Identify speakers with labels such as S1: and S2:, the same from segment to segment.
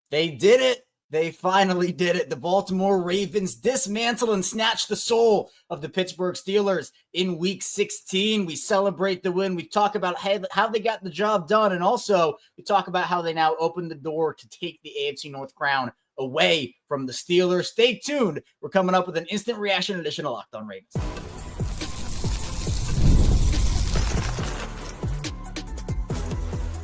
S1: They did it. They finally did it. The Baltimore Ravens dismantle and snatch the soul of the Pittsburgh Steelers in Week 16. We celebrate the win. We talk about how they got the job done. And also, we talk about how they now opened the door to take the AFC North crown away from the Steelers. Stay tuned. We're coming up with an instant reaction edition of Locked On Ravens.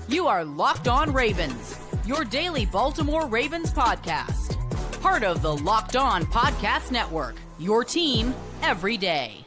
S2: You are Locked On Ravens, your daily Baltimore Ravens podcast. Part of the Locked On Podcast Network, your team every day.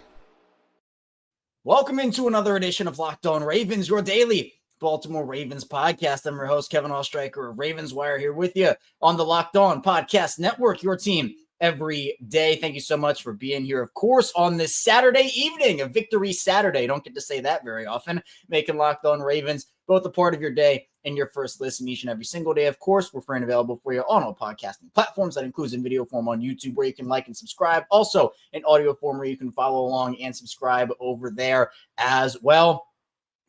S1: Welcome into another edition of Locked On Ravens, your daily Baltimore Ravens podcast. I'm your host, Kevin Oestreicher of Ravens Wire, here with you on the Locked On Podcast Network, your team every day. Thank you so much for being here, of course, on this Saturday evening, a victory Saturday. Don't get to say that very often, making Locked On Ravens both a part of your day and your first listen each and every single day. Of course, we're free and available for you on all podcasting platforms. That includes in video form on YouTube, where you can like and subscribe. Also in audio form, where you can follow along and subscribe over there as well.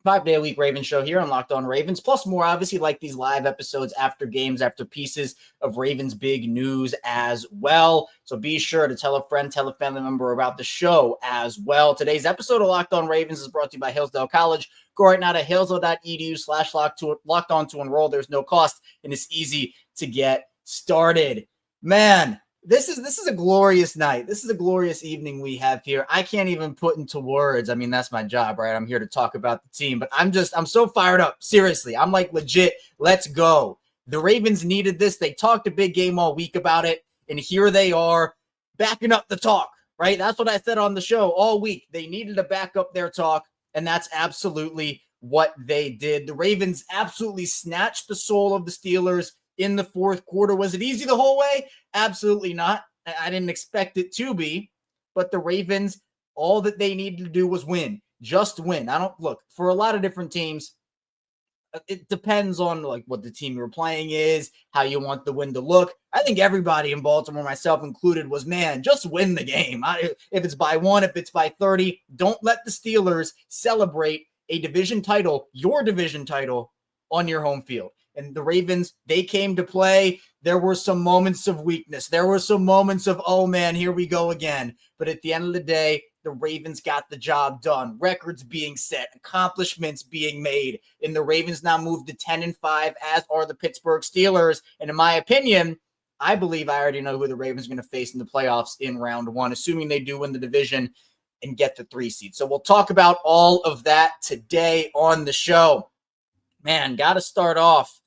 S1: 5-day-a-week Ravens show here on Locked On Ravens, plus more, obviously, like these live episodes after games, after pieces of Ravens big news as well. So be sure to tell a friend, tell a family member about the show as well. Today's episode of Locked On Ravens is brought to you by Hillsdale College. Go right now to hillsdale.edu/locked on to enroll. There's no cost, and it's easy to get started. Man, This is a glorious night. This is a glorious evening we have here. I can't even put into words. I mean, that's my job, right? I'm here to talk about the team, but I'm so fired up. Seriously, I'm like legit. Let's go. The Ravens needed this. They talked a big game all week about it, and here they are backing up the talk, right? That's what I said on the show all week. They needed to back up their talk, and that's absolutely what they did. The Ravens absolutely snatched the soul of the Steelers in the fourth quarter. Was it easy the whole way? Absolutely not. I didn't expect it to be, but the Ravens, all that they needed to do was win, just win. Look, for a lot of different teams, it depends on like what the team you're playing is, how you want the win to look. I think everybody in Baltimore, myself included, was, man, just win the game. If it's by 1, if it's by 30, don't let the Steelers celebrate a division title, your division title, on your home field. And the Ravens, they came to play. There were some moments of weakness. There were some moments of, oh man, here we go again. But at the end of the day, the Ravens got the job done. Records being set, accomplishments being made. And the Ravens now move to 10-5, as are the Pittsburgh Steelers. And in my opinion, I believe I already know who the Ravens are going to face in the playoffs in round 1, assuming they do win the division and get the 3 seed. So we'll talk about all of that today on the show. Man, got to start off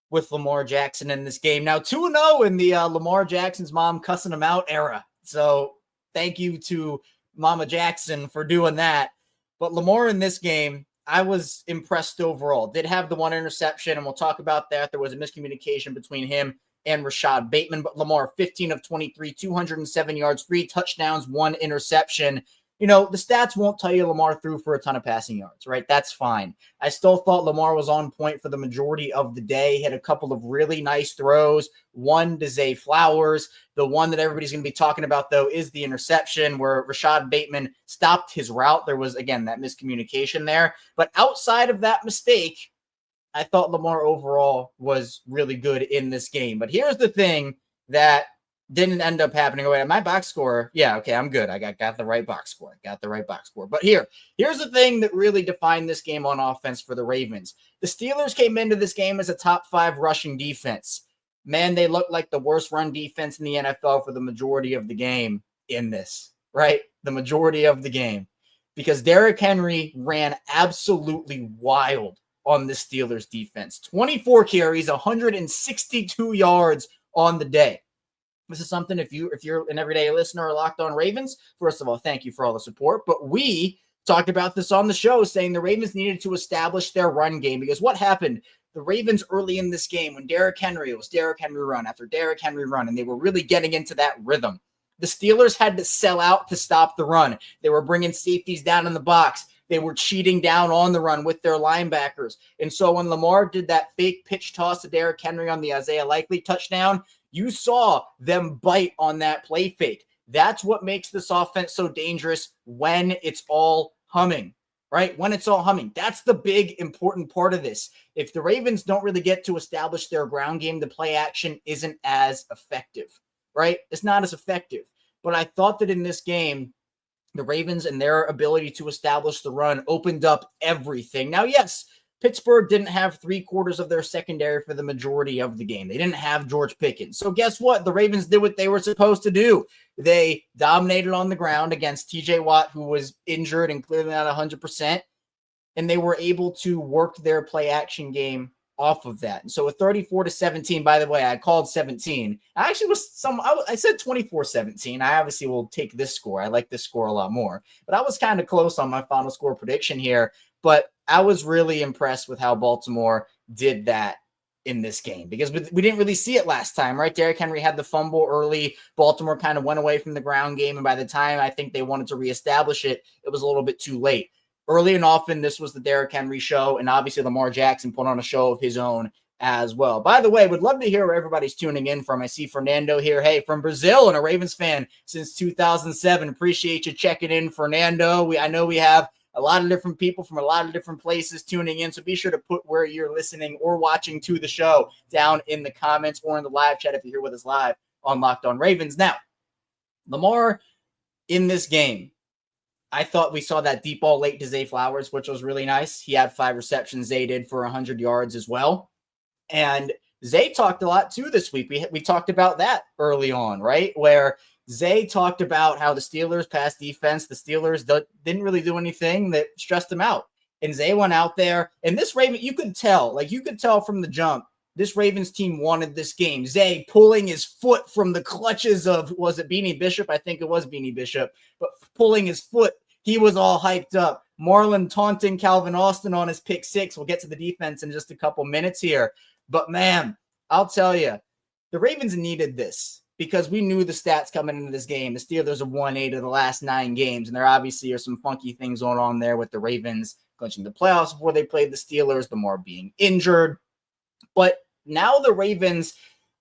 S1: with Lamar Jackson in this game. Now 2-0 in the Lamar Jackson's mom cussing him out era. So thank you to Mama Jackson for doing that. But Lamar in this game, I was impressed overall. Did have the 1 interception, and we'll talk about that. There was a miscommunication between him and Rashad Bateman. But Lamar, 15 of 23, 207 yards, 3 touchdowns, 1 interception. You know, the stats won't tell you Lamar threw for a ton of passing yards, right? That's fine. I still thought Lamar was on point for the majority of the day. He had a couple of really nice throws, one to Zay Flowers. The one that everybody's going to be talking about, though, is the interception where Rashad Bateman stopped his route. There was, again, that miscommunication there. But outside of that mistake, I thought Lamar overall was really good in this game. But here's the thing that didn't end up happening. Oh, wait, my box score. Yeah, okay, I'm good. I got the right box score. But here's the thing that really defined this game on offense for the Ravens. The Steelers came into this game as a top 5 rushing defense. Man, they looked like the worst run defense in the NFL for the majority of the game in this, right? The majority of the game. Because Derrick Henry ran absolutely wild on the Steelers defense. 24 carries, 162 yards on the day. This is something, if you're an everyday listener or Locked On Ravens, first of all, thank you for all the support. But we talked about this on the show, saying the Ravens needed to establish their run game, because what happened? The Ravens early in this game, when Derrick Henry, it was Derrick Henry run after Derrick Henry run, and they were really getting into that rhythm. The Steelers had to sell out to stop the run. They were bringing safeties down in the box. They were cheating down on the run with their linebackers. And so when Lamar did that fake pitch toss to Derrick Henry on the Isaiah Likely touchdown, you saw them bite on that play fake. That's what makes this offense so dangerous when it's all humming. right? When it's all humming. That's the big important part of this. If the Ravens don't really get to establish their ground game, the play action isn't as effective, right? It's not as effective. But I thought that in this game, the Ravens and their ability to establish the run opened up everything. Now, yes, Pittsburgh didn't have 3/4 of their secondary for the majority of the game. They didn't have George Pickens. So guess what? The Ravens did what they were supposed to do. They dominated on the ground against TJ Watt, who was injured and clearly not 100%. And they were able to work their play action game off of that. And so a 34-17, by the way, I called 17. I actually I said 24-17. I obviously will take this score. I like this score a lot more, but I was kind of close on my final score prediction here, but I was really impressed with how Baltimore did that in this game because we didn't really see it last time, right? Derrick Henry had the fumble early. Baltimore kind of went away from the ground game. And by the time I think they wanted to reestablish it, it was a little bit too late. Early and often, this was the Derrick Henry show, and obviously Lamar Jackson put on a show of his own as well. By the way, would love to hear where everybody's tuning in from. I see Fernando here. Hey, from Brazil and a Ravens fan since 2007. Appreciate you checking in, Fernando. I know we have a lot of different people from a lot of different places tuning in, so be sure to put where you're listening or watching to the show down in the comments or in the live chat if you're here with us live on Locked On Ravens. Now, Lamar in this game, I thought we saw that deep ball late to Zay Flowers, which was really nice. He had 5 receptions. Zay did for 100 yards as well. And Zay talked a lot too this week. We talked about that early on, right? Where Zay talked about how the Steelers pass defense, the Steelers didn't really do anything that stressed them out. And Zay went out there. And this Raven, you could tell from the jump, this Ravens team wanted this game. Zay pulling his foot from the clutches of, was it Beanie Bishop? I think it was Beanie Bishop, but pulling his foot. He was all hyped up. Marlon taunting Calvin Austin on his pick 6. We'll get to the defense in just a couple minutes here. But, man, I'll tell you, the Ravens needed this because we knew the stats coming into this game. The Steelers have won 8 of the last 9 games, and there obviously are some funky things going on there with the Ravens clinching the playoffs before they played the Steelers, Lamar being injured. But now the Ravens,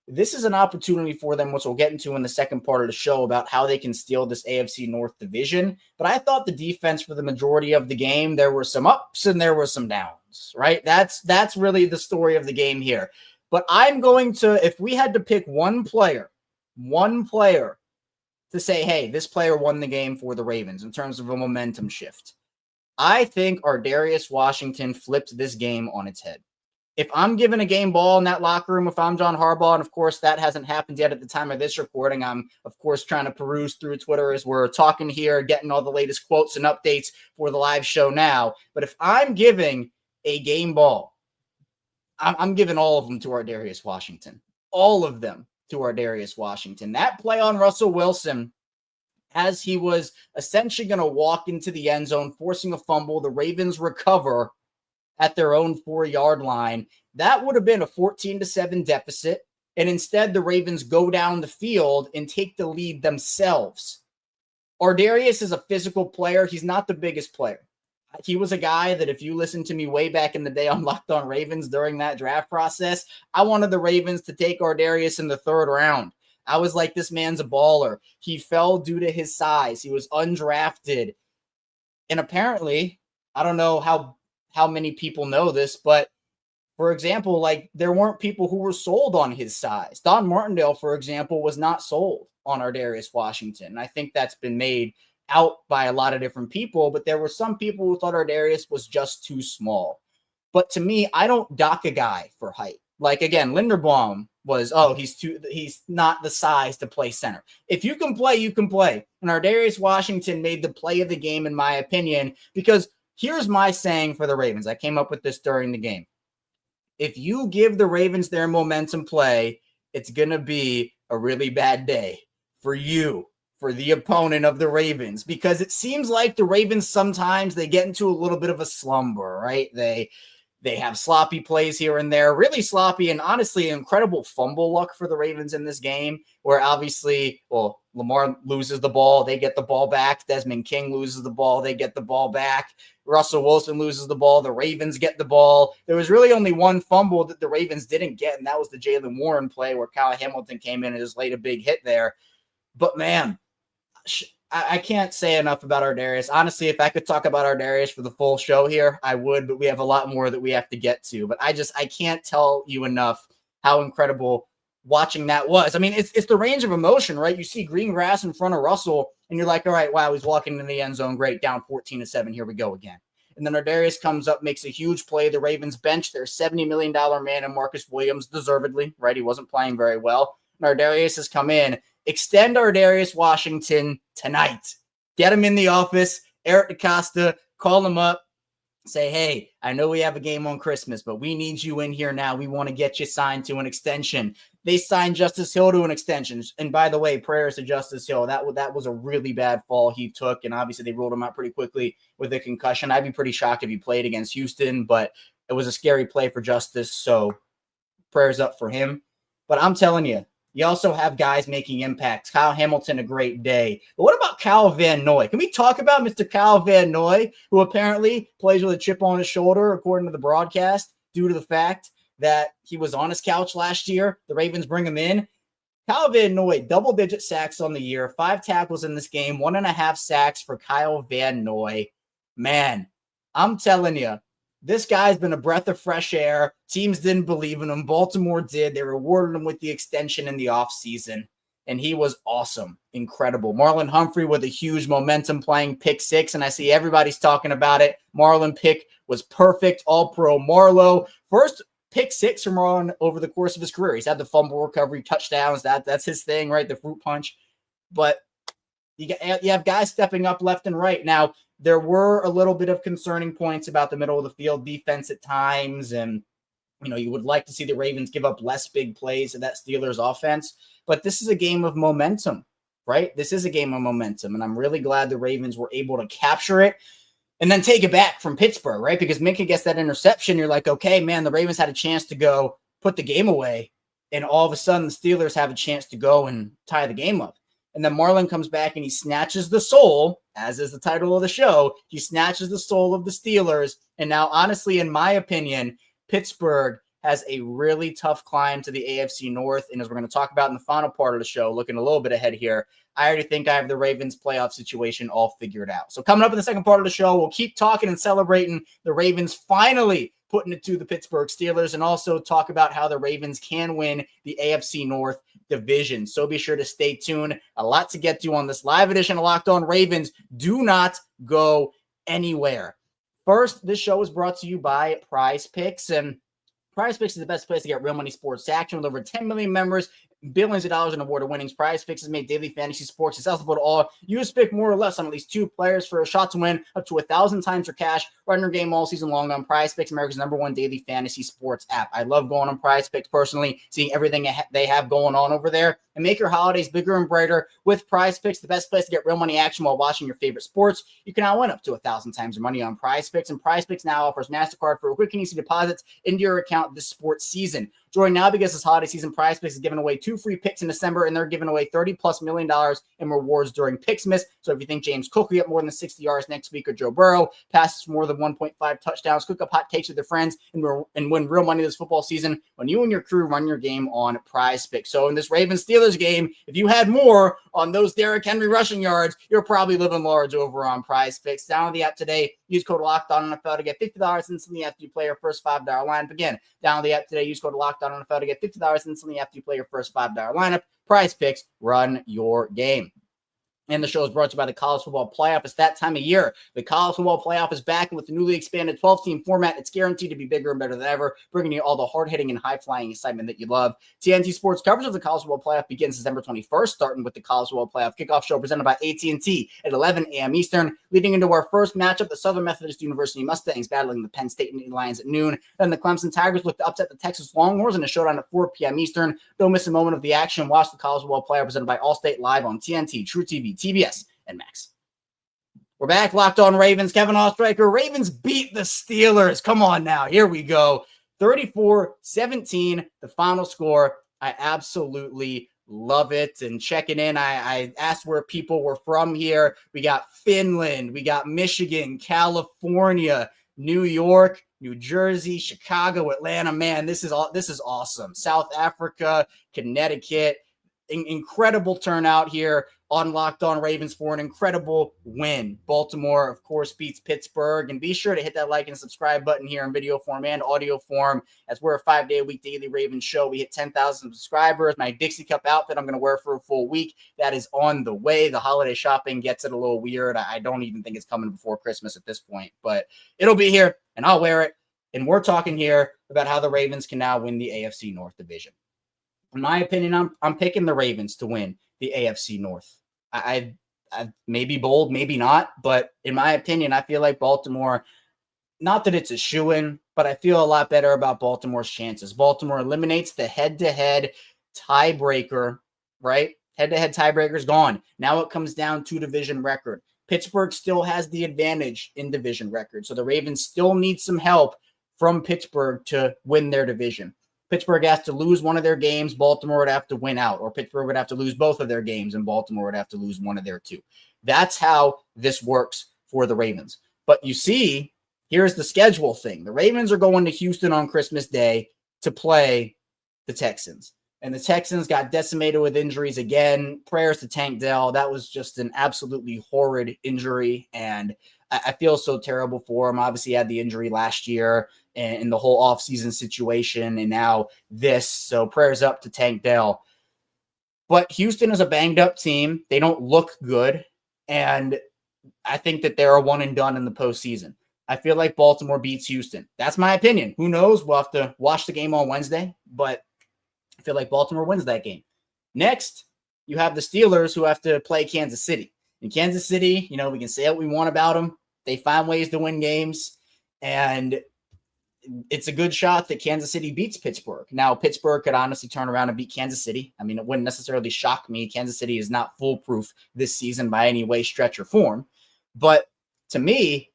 S1: this is an opportunity for them, which we'll get into in the second part of the show about how they can steal this AFC North division. But I thought the defense for the majority of the game, there were some ups and there were some downs, right? That's really the story of the game here. But I'm going to, if we had to pick one player to say, hey, this player won the game for the Ravens in terms of a momentum shift, I think our Darius Washington flipped this game on its head. If I'm given a game ball in that locker room, if I'm John Harbaugh, and of course that hasn't happened yet at the time of this recording, I'm of course trying to peruse through Twitter as we're talking here, getting all the latest quotes and updates for the live show now. But if I'm giving a game ball, I'm giving all of them to our Darius Washington. All of them to our Darius Washington. That play on Russell Wilson, as he was essentially going to walk into the end zone, forcing a fumble, the Ravens recover at their own 4-yard line. That would have been a 14-7 deficit. And instead, the Ravens go down the field and take the lead themselves. Darius is a physical player. He's not the biggest player. He was a guy that if you listened to me way back in the day on Locked On Ravens during that draft process, I wanted the Ravens to take Darius in the 3rd round. I was like, this man's a baller. He fell due to his size. He was undrafted. And apparently, I don't know how many people know this, but for example, like there weren't people who were sold on his size. Don Martindale, for example, was not sold on our Darius Washington. And I think that's been made out by a lot of different people, but there were some people who thought our Darius was just too small. But to me, I don't dock a guy for height. Like again, Linderbaum was, he's not the size to play center. If you can play, you can play. And our Darius Washington made the play of the game, in my opinion, because here's my saying for the Ravens. I came up with this during the game. If you give the Ravens their momentum play, it's going to be a really bad day for you, for the opponent of the Ravens, because it seems like the Ravens sometimes they get into a little bit of a slumber, right? They have sloppy plays here and there, really sloppy, and honestly, incredible fumble luck for the Ravens in this game, where obviously, Lamar loses the ball, they get the ball back. Desmond King loses the ball, they get the ball back. Russell Wilson loses the ball, the Ravens get the ball. There was really only one fumble that the Ravens didn't get, and that was the Jalen Warren play where Kyle Hamilton came in and just laid a big hit there. But man, I can't say enough about our Darius. Honestly, if I could talk about our Darius for the full show here, I would, but we have a lot more that we have to get to. But I can't tell you enough how incredible watching that was. I mean, it's the range of emotion, right? You see green grass in front of Russell, and you're like, all right, wow, he's walking in the end zone. Great, down 14-7. Here we go again. And then our Darius comes up, makes a huge play. The Ravens bench their $70 million man and Marcus Williams, deservedly, right? He wasn't playing very well. And our Darius has come in. Extend our Darius Washington tonight. Get him in the office. Eric DaCosta, call him up. Say, hey, I know we have a game on Christmas, but we need you in here now. We want to get you signed to an extension. They signed Justice Hill to an extension. And by the way, prayers to Justice Hill. That was a really bad fall he took, and obviously they ruled him out pretty quickly with a concussion. I'd be pretty shocked if he played against Houston, but it was a scary play for Justice, so prayers up for him. But I'm telling you, you also have guys making impacts. Kyle Hamilton, a great day. But what about Kyle Van Noy? Can we talk about Mr. Kyle Van Noy, who apparently plays with a chip on his shoulder, according to the broadcast, due to the fact that he was on his couch last year? The Ravens bring him in. Kyle Van Noy, double-digit sacks on the year, 5 tackles in this game, 1.5 sacks for Kyle Van Noy. Man, I'm telling you, this guy's been a breath of fresh air. Teams didn't believe in him. Baltimore did. They rewarded him with the extension in the offseason, and he was awesome, incredible. Marlon Humphrey with a huge momentum playing pick 6, and I see everybody's talking about it. Marlon pick was perfect, all-pro Marlowe. First pick 6 from Marlon over the course of his career. He's had the fumble recovery, touchdowns. That's his thing, right? The fruit punch. But you have guys stepping up left and right. Now, there were a little bit of concerning points about the middle of the field defense at times. And, you would like to see the Ravens give up less big plays to that Steelers offense. But this is a game of momentum, right? This is a game of momentum. And I'm really glad the Ravens were able to capture it and then take it back from Pittsburgh, right? Because Minka gets that interception. You're like, okay, man, the Ravens had a chance to go put the game away. And all of a sudden, the Steelers have a chance to go and tie the game up. And then Marlon comes back and he snatches the soul, as is the title of the show. He snatches the soul of the Steelers. And now, honestly, in my opinion, Pittsburgh has a really tough climb to the AFC North. And as we're going to talk about in the final part of the show, looking a little bit ahead here, I already think I have the Ravens playoff situation all figured out. So coming up in the second part of the show, we'll keep talking and celebrating the Ravens finally putting it to the Pittsburgh Steelers, and also talk about how the Ravens can win the AFC North division. So be sure to stay tuned. A lot to get to on this live edition of Locked On Ravens. Do not go anywhere. First, this show is brought to you by PrizePicks, and PrizePicks is the best place to get real money sports action. With over 10 million members, billions of dollars in award winnings, PrizePicks has made daily fantasy sports accessible to all. You just pick more or less on at least 2 players for a shot to win up to 1,000 times your cash. Run your game all season long on PrizePicks, America's #1 daily fantasy sports app. I love going on PrizePicks personally, seeing everything they have going on over there. And make your holidays bigger and brighter with PrizePicks, the best place to get real money action while watching your favorite sports. You can now win up to 1,000 times your money on PrizePicks, and PrizePicks now offers MasterCard for quick and easy deposits into your account this sports season. Join now because this holiday season, PrizePicks is giving away 2 free picks in December, and they're giving away $30+ million in rewards during Picksmas. So if you think James Cook will get more than 60 yards next week, or Joe Burrow passes for more than 1.5 touchdowns, cook up hot takes with your friends, and win real money this football season when you and your crew run your game on PrizePicks. So in this Ravens-Steelers game, if you had more on those Derrick Henry rushing yards, you're probably living large over on PrizePicks. Download the app today. Use code LOCKEDONNFL to get $50 instantly after you play your first $5 lineup. Again, download the app today. Use code LOCKEDONNFL to get $50 instantly after you play your first $5 lineup. PrizePicks, run your game. And the show is brought to you by the College Football Playoff. It's that time of year. The College Football Playoff is back, and with the newly expanded 12-team format, it's guaranteed to be bigger and better than ever, bringing you all the hard-hitting and high-flying excitement that you love. TNT Sports coverage of the College Football Playoff begins December 21st, starting with the College Football Playoff kickoff show presented by AT&T at 11 a.m. Eastern, leading into our first matchup, the Southern Methodist University Mustangs battling the Penn State Nittany Lions at noon. Then the Clemson Tigers look to upset the Texas Longhorns in a showdown at 4 p.m. Eastern. Don't miss a moment of the action. Watch the College Football Playoff presented by Allstate live on TNT, True TV, TBS, and Max. We're back, Locked On Ravens. Kevin Oestreicher. Ravens beat the Steelers. Come on now. Here we go. 34-17, the final score. I absolutely love it. And checking in, I asked where people were from here. We got Finland. We got Michigan, California, New York, New Jersey, Chicago, Atlanta. Man, this is awesome. South Africa, Connecticut. Incredible turnout here. on Locked On Ravens for an incredible win. Baltimore, of course, beats Pittsburgh. And be sure to hit that like and subscribe button here in video form and audio form, as we're a 5-day-a-week daily Ravens show. We hit 10,000 subscribers. My Dixie Cup outfit I'm going to wear for a full week, that is on the way. The holiday shopping gets it a little weird. I don't even think it's coming before Christmas at this point, but it'll be here, and I'll wear it. And we're talking here about how the Ravens can now win the AFC North division. In my opinion, I'm picking the Ravens to win the AFC North. I may be bold, maybe not, but in my opinion, I feel like Baltimore, not that it's a shoo-in, but I feel a lot better about Baltimore's chances. Baltimore eliminates the head-to-head tiebreaker, right? Head-to-head tiebreaker's gone. Now it comes down to division record. Pittsburgh still has the advantage in division record, so the Ravens still need some help from Pittsburgh to win their division. Pittsburgh has to lose one of their games, Baltimore would have to win out, or Pittsburgh would have to lose both of their games, and Baltimore would have to lose one of their two. That's how this works for the Ravens. But you see, here's the schedule thing. The Ravens are going to Houston on Christmas Day to play the Texans. And the Texans got decimated with injuries again. Prayers to Tank Dell. That was just an absolutely horrid injury, and I feel so terrible for him. Obviously, he had the injury last year and the whole offseason situation, and now this. So prayers up to Tank Dell. But Houston is a banged-up team. They don't look good, and I think that they're a one-and-done in the postseason. I feel like Baltimore beats Houston. That's my opinion. Who knows? We'll have to watch the game on Wednesday, but I feel like Baltimore wins that game. Next, you have the Steelers, who have to play Kansas City. In Kansas City, we can say what we want about them. They find ways to win games, and it's a good shot that Kansas City beats Pittsburgh. Now, Pittsburgh could honestly turn around and beat Kansas City. I mean, it wouldn't necessarily shock me. Kansas City is not foolproof this season by any way, stretch, or form. But to me,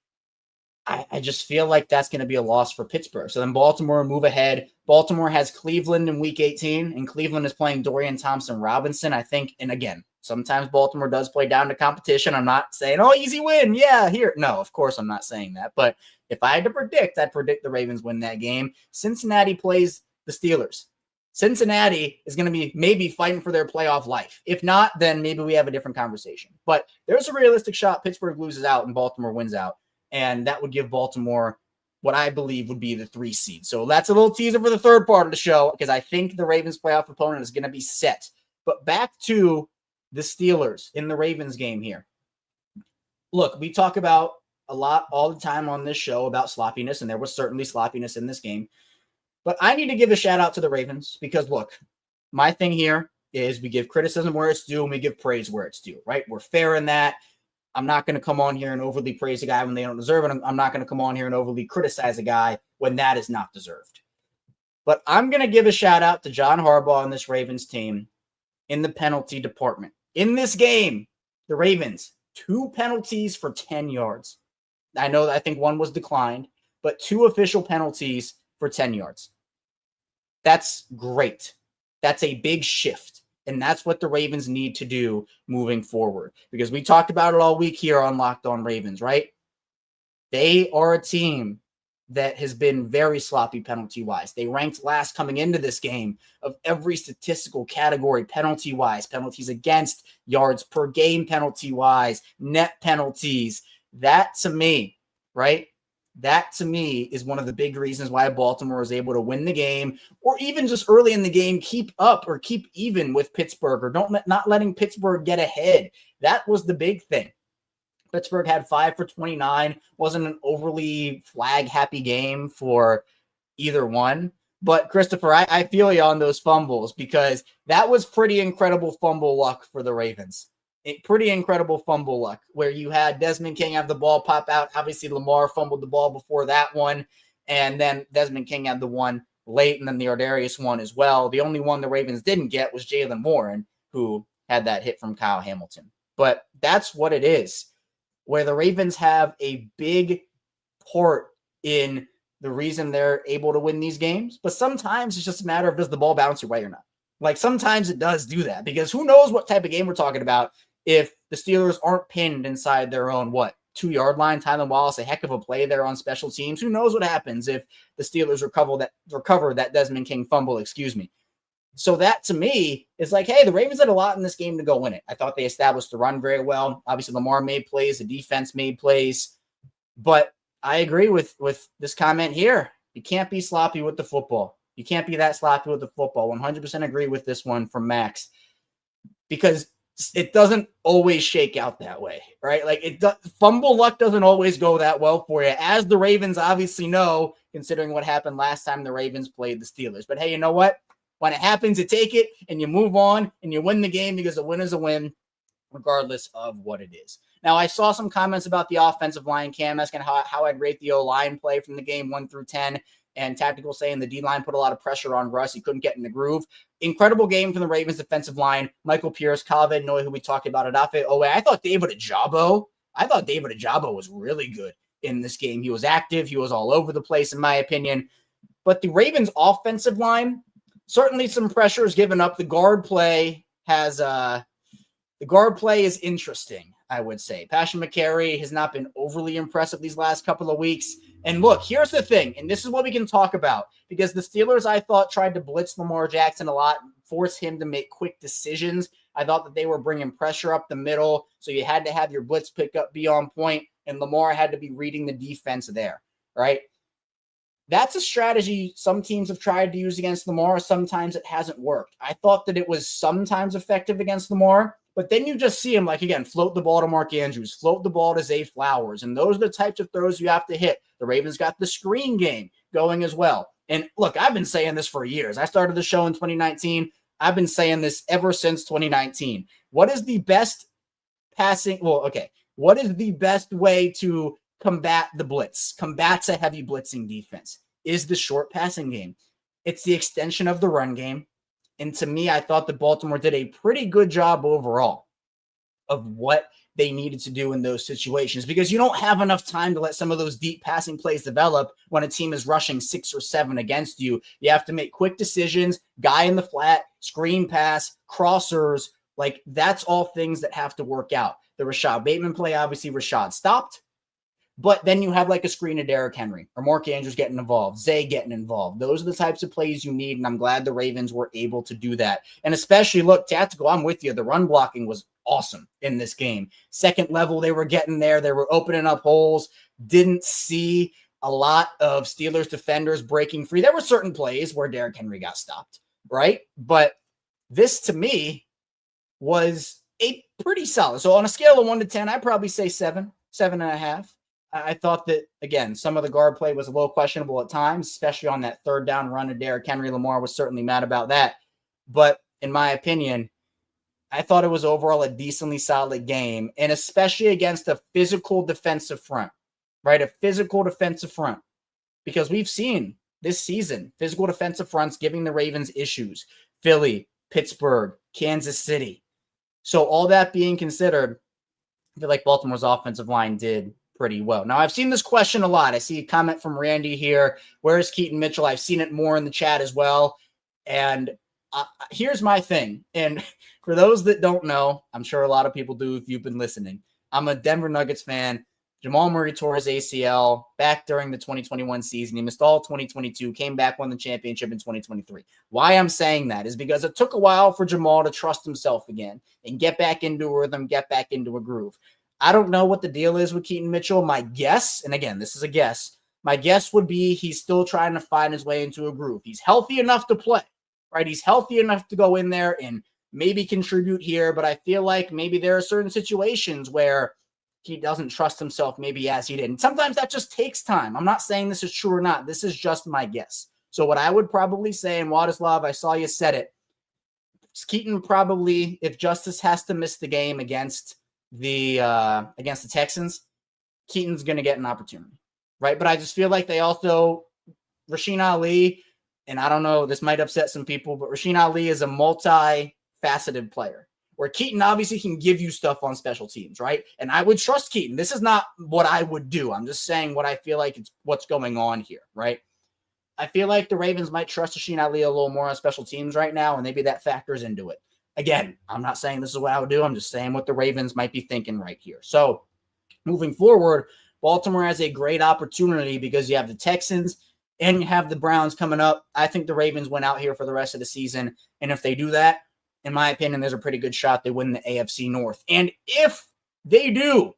S1: I just feel like that's going to be a loss for Pittsburgh. So then Baltimore move ahead. Baltimore has Cleveland in week 18, and Cleveland is playing Dorian Thompson-Robinson, I think. And again, sometimes Baltimore does play down to competition. I'm not saying, easy win. Yeah, here. No, of course I'm not saying that. But if I had to predict, I'd predict the Ravens win that game. Cincinnati plays the Steelers. Cincinnati is going to be maybe fighting for their playoff life. If not, then maybe we have a different conversation. But there's a realistic shot Pittsburgh loses out and Baltimore wins out. And that would give Baltimore what I believe would be the 3 seed. So that's a little teaser for the third part of the show, because I think the Ravens playoff opponent is going to be set. But back to the Steelers in the Ravens game here. Look, we talk about a lot all the time on this show about sloppiness, and there was certainly sloppiness in this game. But I need to give a shout out to the Ravens because, look, my thing here is we give criticism where it's due and we give praise where it's due, right? We're fair in that. I'm not going to come on here and overly praise a guy when they don't deserve it. I'm not going to come on here and overly criticize a guy when that is not deserved. But I'm going to give a shout out to John Harbaugh and this Ravens team in the penalty department. In this game, the Ravens, 2 penalties for 10 yards. I think one was declined, but 2 official penalties for 10 yards. That's great. That's a big shift. And that's what the Ravens need to do moving forward. Because we talked about it all week here on Locked On Ravens, right? They are a team that has been very sloppy penalty-wise. They ranked last coming into this game of every statistical category penalty-wise. Penalties against, yards per game penalty-wise, net penalties. That to me, right? That to me is one of the big reasons why Baltimore was able to win the game, or even just early in the game, keep up or keep even with Pittsburgh, or not letting Pittsburgh get ahead. That was the big thing. Pittsburgh had 5 for 29. Wasn't an overly flag-happy game for either one. But, Christopher, I feel you on those fumbles because that was pretty incredible fumble luck for the Ravens. Pretty incredible fumble luck where you had Desmond King have the ball pop out. Obviously, Lamar fumbled the ball before that one, and then Desmond King had the one late, and then the Darius one as well. The only one the Ravens didn't get was Jalen Warren, who had that hit from Kyle Hamilton. But that's what it is, where the Ravens have a big part in the reason they're able to win these games. But sometimes it's just a matter of does the ball bounce your way or not. Like sometimes it does do that because who knows what type of game we're talking about if the Steelers aren't pinned inside their own, 2-yard line. Tylan Wallace, a heck of a play there on special teams. Who knows what happens if the Steelers recover that Desmond King fumble, So that to me is like, hey, the Ravens had a lot in this game to go win it. I thought they established the run very well. Obviously, Lamar made plays, the defense made plays. But I agree with this comment here. You can't be sloppy with the football. You can't be that sloppy with the football. 100% agree with this one from Max, because it doesn't always shake out that way, right? Like fumble luck doesn't always go that well for you, as the Ravens obviously know, considering what happened last time the Ravens played the Steelers. But hey, you know what? When it happens, you take it and you move on and you win the game, because a win is a win, regardless of what it is. Now, I saw some comments about the offensive line, Cam, asking how I'd rate the O-line play from the game 1 through 10, and Tactical saying the D-line put a lot of pressure on Russ. He couldn't get in the groove. Incredible game from the Ravens defensive line. Michael Pierce, Calvin Noy, who we talked about, Adafe Owe. I thought David Ojabo was really good in this game. He was active. He was all over the place, in my opinion. But the Ravens offensive line, certainly some pressure is given up. The guard play is interesting, I would say. Passion McCary has not been overly impressive these last couple of weeks. And look, here's the thing, and this is what we can talk about, because the Steelers, I thought, tried to blitz Lamar Jackson a lot, force him to make quick decisions. I thought that they were bringing pressure up the middle, so you had to have your blitz pickup be on point, and Lamar had to be reading the defense there, right? That's a strategy some teams have tried to use against Lamar. Sometimes it hasn't worked. I thought that it was sometimes effective against Lamar, but then you just see him, like, again, float the ball to Mark Andrews, float the ball to Zay Flowers, and those are the types of throws you have to hit. The Ravens got the screen game going as well. And look, I've been saying this for years. I started the show in 2019. I've been saying this ever since 2019. What is the best what is the best way to combat the blitz, combats a heavy blitzing defense? Is the short passing game. It's the extension of the run game. And to me, I thought that Baltimore did a pretty good job overall of what they needed to do in those situations, because you don't have enough time to let some of those deep passing plays develop when a team is rushing 6 or 7 against you. You have to make quick decisions, guy in the flat, screen pass, crossers. Like, that's all things that have to work out. The Rashad Bateman play, obviously Rashad stopped. But then you have like a screen of Derrick Henry or Mark Andrews getting involved, Zay getting involved. Those are the types of plays you need, and I'm glad the Ravens were able to do that. And especially, look, Tactical, I'm with you. The run blocking was awesome in this game. Second level, they were getting there. They were opening up holes. Didn't see a lot of Steelers defenders breaking free. There were certain plays where Derrick Henry got stopped, right? But this, to me, was a pretty solid. So on a scale of 1 to 10, I'd probably say 7.5. I thought that, again, some of the guard play was a little questionable at times, especially on that third down run of Derrick Henry. Lamar was certainly mad about that. But in my opinion, I thought it was overall a decently solid game, and especially against a physical defensive front, right? A physical defensive front, because we've seen this season physical defensive fronts giving the Ravens issues. Philly, Pittsburgh, Kansas City. So all that being considered, I feel like Baltimore's offensive line did pretty well. Now, I've seen this question a lot. I see a comment from Randy here. Where is Keaton Mitchell? I've seen it more in the chat as well. And here's my thing. And for those that don't know, I'm sure a lot of people do if you've been listening. I'm a Denver Nuggets fan. Jamal Murray tore his ACL back during the 2021 season. He missed all 2022, came back, won the championship in 2023. Why I'm saying that is because it took a while for Jamal to trust himself again and get back into a rhythm, get back into a groove. I don't know what the deal is with Keaton Mitchell. My guess, and again, this is a guess, my guess would be he's still trying to find his way into a groove. He's healthy enough to play, right? He's healthy enough to go in there and maybe contribute here, but I feel like maybe there are certain situations where he doesn't trust himself maybe as he did. And sometimes that just takes time. I'm not saying this is true or not. This is just my guess. So what I would probably say, and Wadislav, I saw you said it, Keaton probably, if Justice has to miss the game against the Texans, Keaton's going to get an opportunity, right? But I just feel like they also, Rasheen Ali, and I don't know, this might upset some people, but Rasheen Ali is a multi-faceted player, where Keaton obviously can give you stuff on special teams, right? And I would trust Keaton. This is not what I would do. I'm just saying what I feel like it's what's going on here, right? I feel like the Ravens might trust Rasheen Ali a little more on special teams right now, and maybe that factors into it. Again, I'm not saying this is what I would do. I'm just saying what the Ravens might be thinking right here. So moving forward, Baltimore has a great opportunity because you have the Texans and you have the Browns coming up. I think the Ravens win out here for the rest of the season. And if they do that, in my opinion, there's a pretty good shot they win the AFC North. And if they do,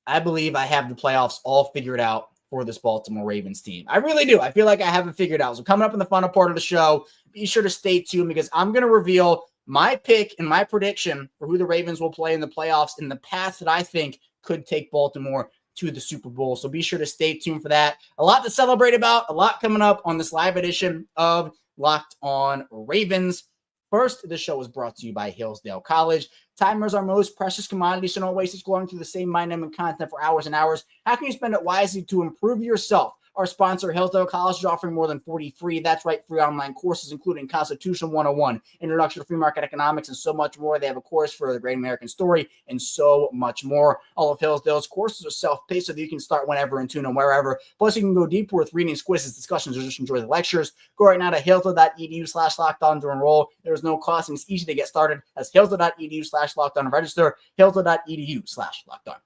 S1: I believe I have the playoffs all figured out for this Baltimore Ravens team. I really do. I feel like I have it figured out. So coming up in the final part of the show, be sure to stay tuned because I'm going to reveal my pick and my prediction for who the Ravens will play in the playoffs in the path that I think could take Baltimore to the Super Bowl. So be sure to stay tuned for that. A lot to celebrate about, a lot coming up on this live edition of Locked On Ravens. First, the show is brought to you by Hillsdale College. Time is our most precious commodity, so don't waste it scrolling through the same mind-numbing content for hours and hours. How can you spend it wisely to improve yourself? Our sponsor, Hillsdale College, is offering more than 40 free, that's right, free online courses, including Constitution 101, Introduction to Free Market Economics, and so much more. They have a course for the Great American Story and so much more. All of Hillsdale's courses are self-paced so that you can start whenever and tune in wherever. Plus, you can go deeper with readings, quizzes, discussions, or just enjoy the lectures. Go right now to hillsdale.edu/lockedon to enroll. There's no cost, and it's easy to get started. That's hillsdale.edu/lockedon to register, hillsdale.edu/lockedon.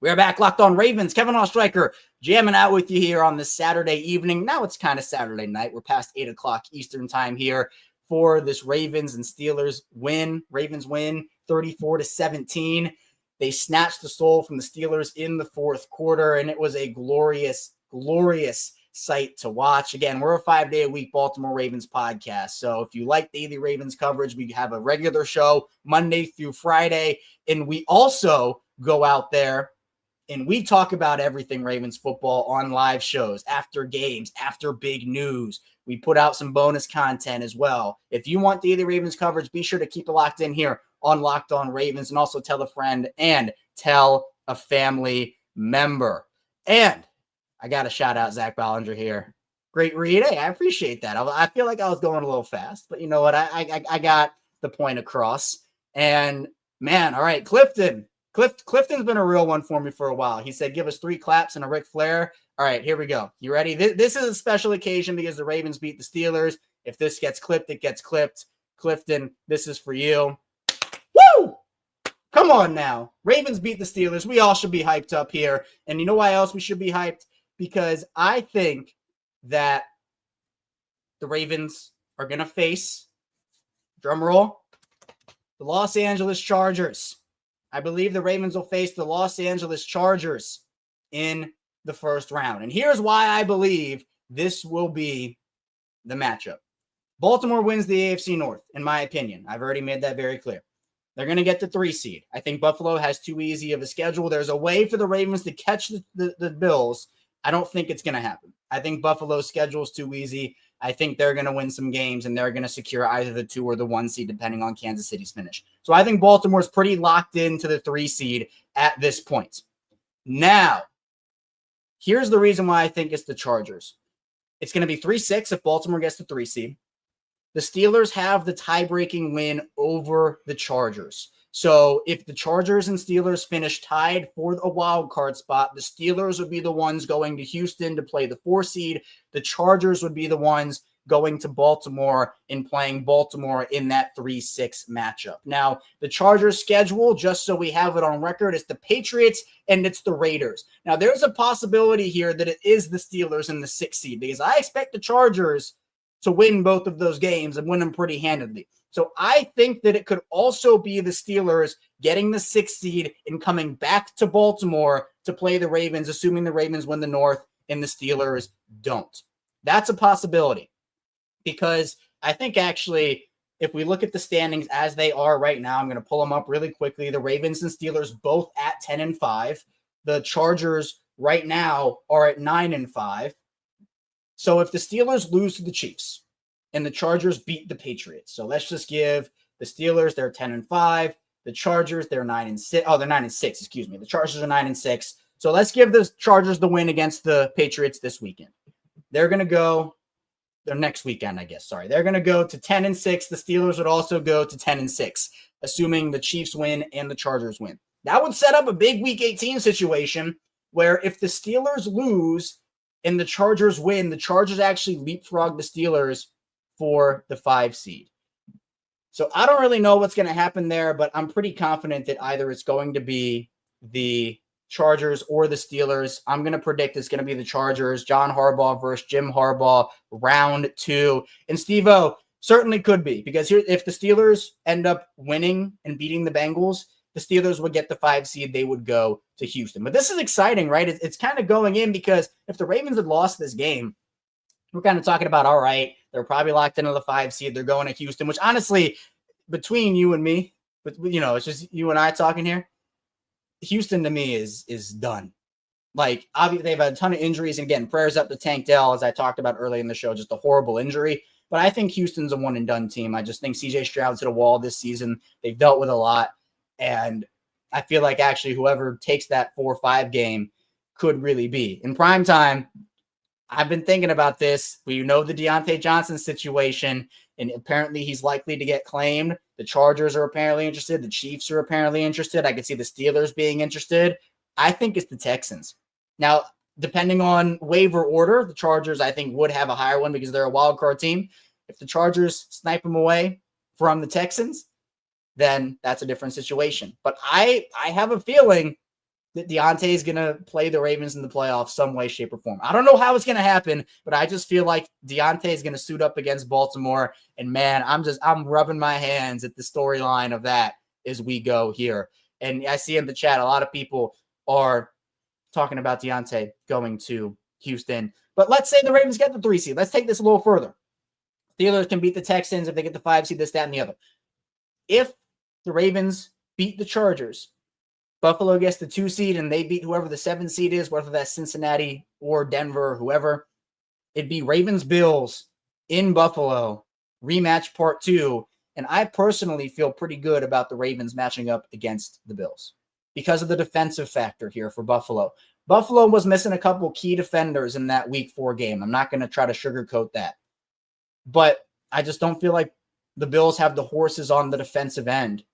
S1: We're back, Locked On Ravens. Kevin Oestreicher jamming out with you here on this Saturday evening. Now it's kind of Saturday night. We're past 8 o'clock Eastern time here for this Ravens and Steelers win. Ravens win 34-17. They snatched the soul from the Steelers in the fourth quarter, and it was a glorious, glorious sight to watch. Again, we're a 5-day-a-week Baltimore Ravens podcast. So if you like daily Ravens coverage, we have a regular show Monday through Friday, and we also go out there and we talk about everything Ravens football on live shows, after games, after big news. We put out some bonus content as well. If you want daily Ravens coverage, be sure to keep it locked in here on Locked On Ravens, and also tell a friend and tell a family member. And I got to shout out Zach Ballinger here. Great read. Hey, I appreciate that. I feel like I was going a little fast, but you know what? I got the point across. And man, all right, Clifton's been a real one for me for a while. He said, give us 3 claps and a Ric Flair. All right, here we go. You ready? This is a special occasion because the Ravens beat the Steelers. If this gets clipped, it gets clipped. Clifton, this is for you. Woo! Come on now. Ravens beat the Steelers. We all should be hyped up here. And you know why else we should be hyped? Because I think that the Ravens are going to face, drum roll, the Los Angeles Chargers. I believe the Ravens will face the Los Angeles Chargers in the first round. And here's why I believe this will be the matchup. Baltimore wins the AFC North, in my opinion. I've already made that very clear. They're going to get the 3 seed. I think Buffalo has too easy of a schedule. There's a way for the Ravens to catch the Bills. I don't think it's going to happen. I think Buffalo's schedule is too easy. I think they're going to win some games, and they're going to secure either the 2 or the 1 seed, depending on Kansas City's finish. So I think Baltimore's pretty locked into the 3 seed at this point. Now, here's the reason why I think it's the Chargers. It's going to be 3-6 if Baltimore gets the 3 seed. The Steelers have the tie-breaking win over the Chargers. So if the Chargers and Steelers finish tied for a wild card spot, the Steelers would be the ones going to Houston to play the 4 seed. The Chargers would be the ones going to Baltimore and playing Baltimore in that 3-6 matchup. Now, the Chargers schedule, just so we have it on record, is the Patriots and it's the Raiders. Now, there's a possibility here that it is the Steelers in the 6 seed because I expect the Chargers to win both of those games and win them pretty handedly. So I think that it could also be the Steelers getting the 6th seed and coming back to Baltimore to play the Ravens, assuming the Ravens win the North and the Steelers don't. That's a possibility because I think actually if we look at the standings as they are right now, I'm going to pull them up really quickly. The Ravens and Steelers both at 10-5. The Chargers right now are at 9-5. So if the Steelers lose to the Chiefs and the Chargers beat the Patriots, so let's just give the Steelers, they're 10-5. The Chargers, they're 9-6. Oh, they're 9-6, excuse me. The Chargers are 9-6. So let's give the Chargers the win against the Patriots this weekend. They're going to go, their next weekend, I guess. Sorry. They're going to go to 10-6. The Steelers would also go to 10-6, assuming the Chiefs win and the Chargers win. That would set up a big Week 18 situation where if the Steelers lose and the Chargers win, the Chargers actually leapfrog the Steelers for the 5 seed. So I don't really know what's going to happen there, but I'm pretty confident that either it's going to be the Chargers or the Steelers. I'm going to predict it's going to be the Chargers. John Harbaugh versus Jim Harbaugh, round 2. And Steve-O, certainly could be, because here, if the Steelers end up winning and beating the Bengals, the Steelers would get the 5 seed. They would go to Houston. But this is exciting, right? It's kind of going in, because if the Ravens had lost this game, we're kind of talking about, all right, they're probably locked into the 5 seed. They're going to Houston, which honestly, between you and me, but it's just you and I talking here, Houston to me is done. Like, obviously they've had a ton of injuries, and again, prayers up to Tank Dell, as I talked about early in the show, just a horrible injury. But I think Houston's a one and done team. I just think CJ Stroud's hit a wall this season. They've dealt with a lot, and I feel like actually whoever takes that 4-5 game could really be in prime time. I've been thinking about this. We know the Deontay Johnson situation, and apparently he's likely to get claimed. The Chargers are apparently interested. The Chiefs are apparently interested. I could see the Steelers being interested. I think it's the Texans. Now, depending on waiver order, the Chargers, I think, would have a higher one because they're a wild card team. If the Chargers snipe them away from the Texans, then that's a different situation. But I have a feeling that Deontay is going to play the Ravens in the playoffs some way, shape, or form. I don't know how it's going to happen, but I just feel like Deontay is going to suit up against Baltimore. And man, I'm rubbing my hands at the storyline of that as we go here. And I see in the chat, a lot of people are talking about Deontay going to Houston. But let's say the Ravens get the 3 seed. Let's take this a little further. Steelers can beat the Texans if they get the 5 seed, this, that, and the other. If the Ravens beat the Chargers, Buffalo gets the 2 seed, and they beat whoever the 7 seed is, whether that's Cincinnati or Denver or whoever. It'd be Ravens-Bills in Buffalo, rematch part 2. And I personally feel pretty good about the Ravens matching up against the Bills because of the defensive factor here for Buffalo. Buffalo was missing a couple key defenders in that week 4 game. I'm not going to try to sugarcoat that. But I just don't feel like the Bills have the horses on the defensive end,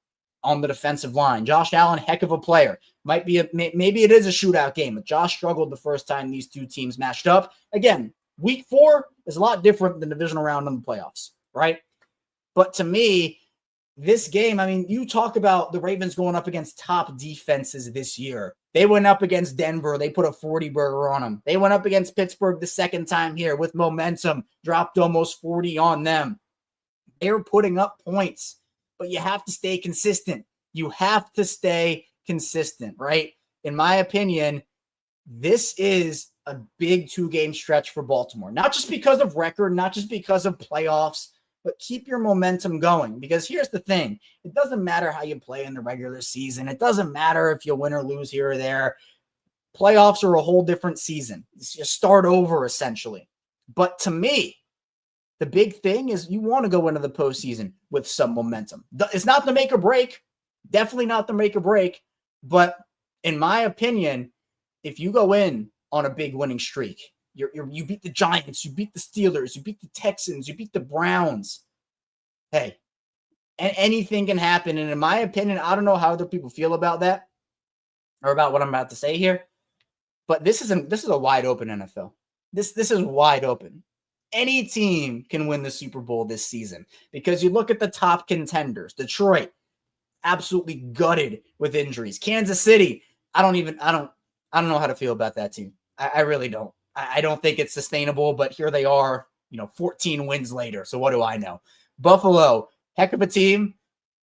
S1: on the defensive line. Josh Allen, heck of a player. Maybe it is a shootout game, but Josh struggled the first time these two teams matched up. Again, week 4 is a lot different than the divisional round in the playoffs, right? But to me, this game, I mean, you talk about the Ravens going up against top defenses this year. They went up against Denver. They put a 40-burger on them. They went up against Pittsburgh the second time here with momentum, dropped almost 40 on them. They were putting up points, but you have to stay consistent. You have to stay consistent, right? In my opinion, this is a big 2-game stretch for Baltimore. Not just because of record, not just because of playoffs, but keep your momentum going. Because here's the thing. It doesn't matter how you play in the regular season. It doesn't matter if you win or lose here or there. Playoffs are a whole different season. You start over, essentially. But to me, the big thing is you want to go into the postseason with some momentum. It's not the make or break. Definitely not the make or break. But in my opinion, if you go in on a big winning streak, you beat the Giants, you beat the Steelers, you beat the Texans, you beat the Browns. Hey, anything can happen. And in my opinion, I don't know how other people feel about that or about what I'm about to say here, but this is a wide open NFL. This is wide open. Any team can win the Super Bowl this season because you look at the top contenders. Detroit, absolutely gutted with injuries. Kansas City, I don't know how to feel about that team. I really don't. I don't think it's sustainable, but here they are, 14 wins later. So what do I know? Buffalo, heck of a team,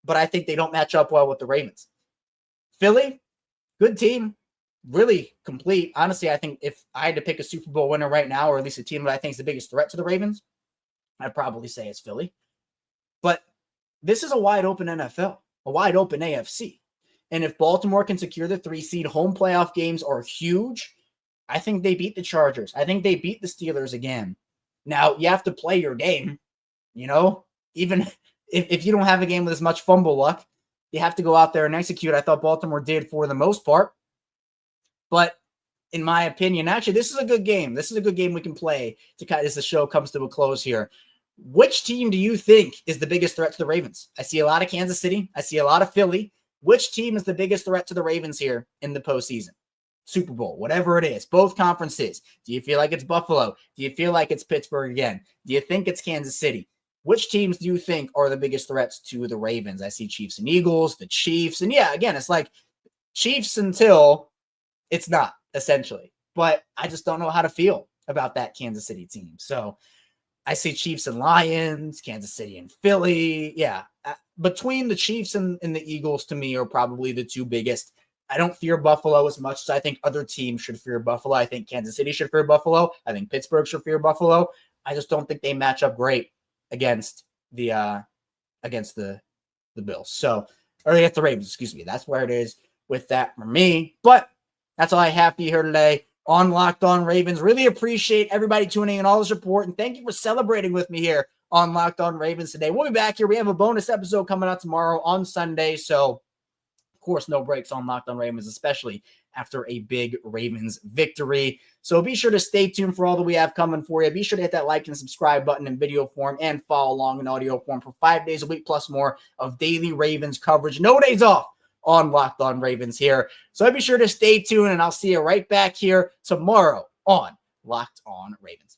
S1: but I think they don't match up well with the Ravens. Philly, good team, really complete. Honestly, I think if I had to pick a Super Bowl winner right now, or at least a team that I think is the biggest threat to the Ravens, I'd probably say it's Philly. But this is a wide open NFL, a wide open AFC. And if Baltimore can secure the 3 seed, home playoff games are huge. I think they beat the Chargers. I think they beat the Steelers again. Now, you have to play your game, even if you don't have a game with as much fumble luck, you have to go out there and execute. I thought Baltimore did for the most part. But in my opinion, actually, this is a good game. This is a good game we can play as the show comes to a close here. Which team do you think is the biggest threat to the Ravens? I see a lot of Kansas City. I see a lot of Philly. Which team is the biggest threat to the Ravens here in the postseason? Super Bowl, whatever it is, both conferences. Do you feel like it's Buffalo? Do you feel like it's Pittsburgh again? Do you think it's Kansas City? Which teams do you think are the biggest threats to the Ravens? I see Chiefs and Eagles, the Chiefs. And yeah, again, it's like Chiefs until It's not, essentially. But I just don't know how to feel about that Kansas City team. So I see Chiefs and Lions, Kansas City and Philly. Yeah. Between the Chiefs and the Eagles, to me, are probably the two biggest. I don't fear Buffalo as much as I think other teams should fear Buffalo. I think Kansas City should fear Buffalo. I think Pittsburgh should fear Buffalo. I just don't think they match up great against the Bills. So, or against the Ravens, excuse me. That's where it is with that for me. But that's all I have for you here today on Locked On Ravens. Really appreciate everybody tuning in, all the support, and thank you for celebrating with me here on Locked On Ravens today. We'll be back here. We have a bonus episode coming out tomorrow on Sunday, so of course, no breaks on Locked On Ravens, especially after a big Ravens victory. So be sure to stay tuned for all that we have coming for you. Be sure to hit that like and subscribe button in video form and follow along in audio form for 5 days a week plus more of daily Ravens coverage. No days off on Locked On Ravens here. So be sure to stay tuned, and I'll see you right back here tomorrow on Locked On Ravens.